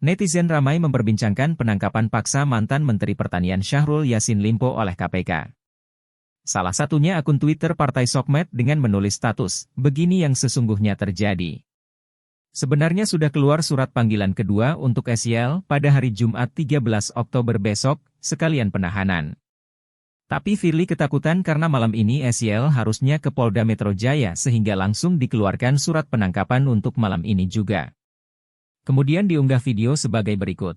Netizen ramai memperbincangkan penangkapan paksa mantan Menteri Pertanian Syahrul Yassin Limpo oleh KPK. Salah satunya akun Twitter Partai Sokmed dengan menulis status, "Begini yang sesungguhnya terjadi." Sebenarnya sudah keluar surat panggilan kedua untuk SYL pada hari Jumat 13 Oktober besok, sekalian penahanan. Tapi Firly ketakutan karena malam ini SYL harusnya ke Polda Metro Jaya sehingga langsung dikeluarkan surat penangkapan untuk malam ini juga. Kemudian diunggah video sebagai berikut.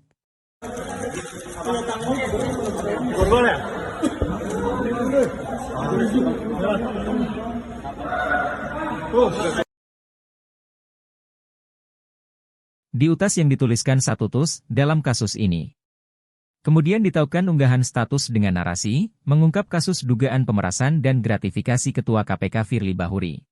Di utas yang dituliskan Satutus dalam kasus ini. Kemudian ditaukan unggahan status dengan narasi, mengungkap kasus dugaan pemerasan dan gratifikasi Ketua KPK Firly Bahuri.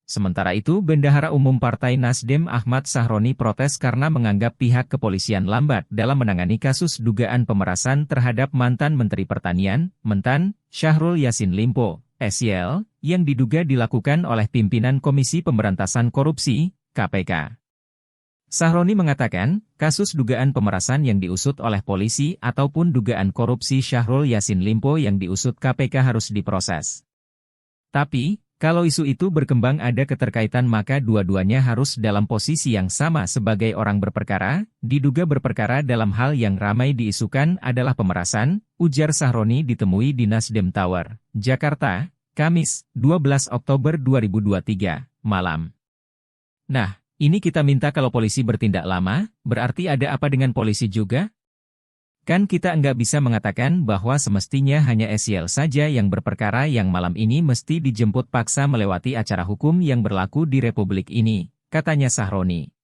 Sementara itu, Bendahara Umum Partai Nasdem Ahmad Sahroni protes karena menganggap pihak kepolisian lambat dalam menangani kasus dugaan pemerasan terhadap mantan Menteri Pertanian, Mentan, Syahrul Yassin Limpo, SYL, yang diduga dilakukan oleh pimpinan Komisi Pemberantasan Korupsi, KPK. Sahroni mengatakan, kasus dugaan pemerasan yang diusut oleh polisi ataupun dugaan korupsi Syahrul Yassin Limpo yang diusut KPK harus diproses. Tapi, kalau isu itu berkembang ada keterkaitan maka dua-duanya harus dalam posisi yang sama sebagai orang berperkara, diduga berperkara dalam hal yang ramai diisukan adalah pemerasan, ujar Sahroni ditemui di Nasdem Tower, Jakarta, Kamis, 12 Oktober 2023, malam. Nah, ini kita minta kalau polisi bertindak lama, berarti ada apa dengan polisi juga? Kan kita enggak bisa mengatakan bahwa semestinya hanya SYL saja yang berperkara yang malam ini mesti dijemput paksa melewati acara hukum yang berlaku di Republik ini, katanya Sahroni.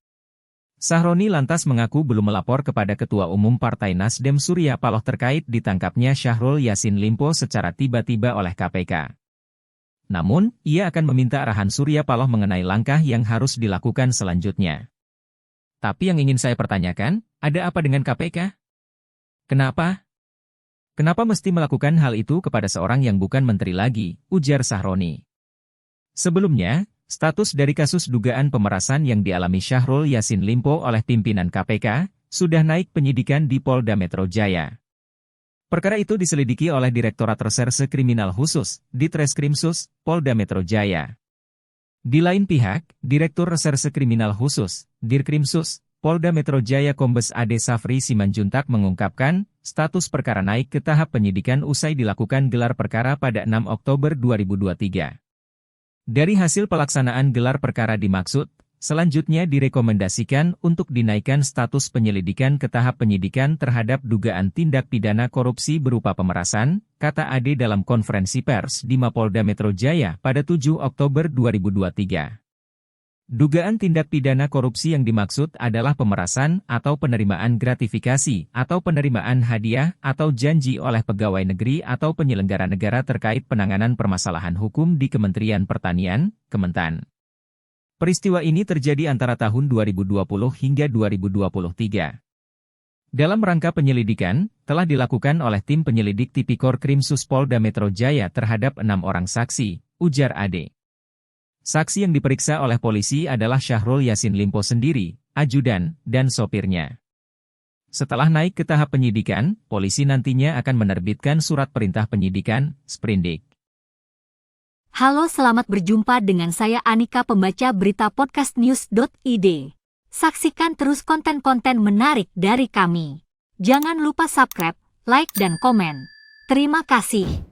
Sahroni lantas mengaku belum melapor kepada Ketua Umum Partai Nasdem Surya Paloh terkait ditangkapnya Syahrul Yassin Limpo secara tiba-tiba oleh KPK. Namun, ia akan meminta arahan Surya Paloh mengenai langkah yang harus dilakukan selanjutnya. Tapi yang ingin saya pertanyakan, ada apa dengan KPK? Kenapa? Kenapa mesti melakukan hal itu kepada seorang yang bukan menteri lagi, ujar Sahroni. Sebelumnya, status dari kasus dugaan pemerasan yang dialami Syahrul Yassin Limpo oleh pimpinan KPK, sudah naik penyidikan di Polda Metro Jaya. Perkara itu diselidiki oleh Direktorat Reserse Kriminal Khusus, Ditreskrimsus, Polda Metro Jaya. Di lain pihak, Direktur Reserse Kriminal Khusus, Dirkrimsus, Polda Metro Jaya Kombes Ade Safri Simanjuntak mengungkapkan, status perkara naik ke tahap penyidikan usai dilakukan gelar perkara pada 6 Oktober 2023. Dari hasil pelaksanaan gelar perkara dimaksud, selanjutnya direkomendasikan untuk dinaikkan status penyelidikan ke tahap penyidikan terhadap dugaan tindak pidana korupsi berupa pemerasan, kata Ade dalam konferensi pers di Mapolda Metro Jaya pada 7 Oktober 2023. Dugaan tindak pidana korupsi yang dimaksud adalah pemerasan atau penerimaan gratifikasi atau penerimaan hadiah atau janji oleh pegawai negeri atau penyelenggara negara terkait penanganan permasalahan hukum di Kementerian Pertanian, Kementan. Peristiwa ini terjadi antara tahun 2020 hingga 2023. Dalam rangka penyelidikan, telah dilakukan oleh tim penyelidik Tipikor Krimsus Polda Metro Jaya terhadap 6 orang saksi, ujar Ade. Saksi yang diperiksa oleh polisi adalah Syahrul Yassin Limpo sendiri, ajudan, dan sopirnya. Setelah naik ke tahap penyidikan, polisi nantinya akan menerbitkan surat perintah penyidikan, sprindik. Halo, selamat berjumpa dengan saya Anika, pembaca berita podcastnews.id. Saksikan terus konten-konten menarik dari kami. Jangan lupa subscribe, like, dan komen. Terima kasih.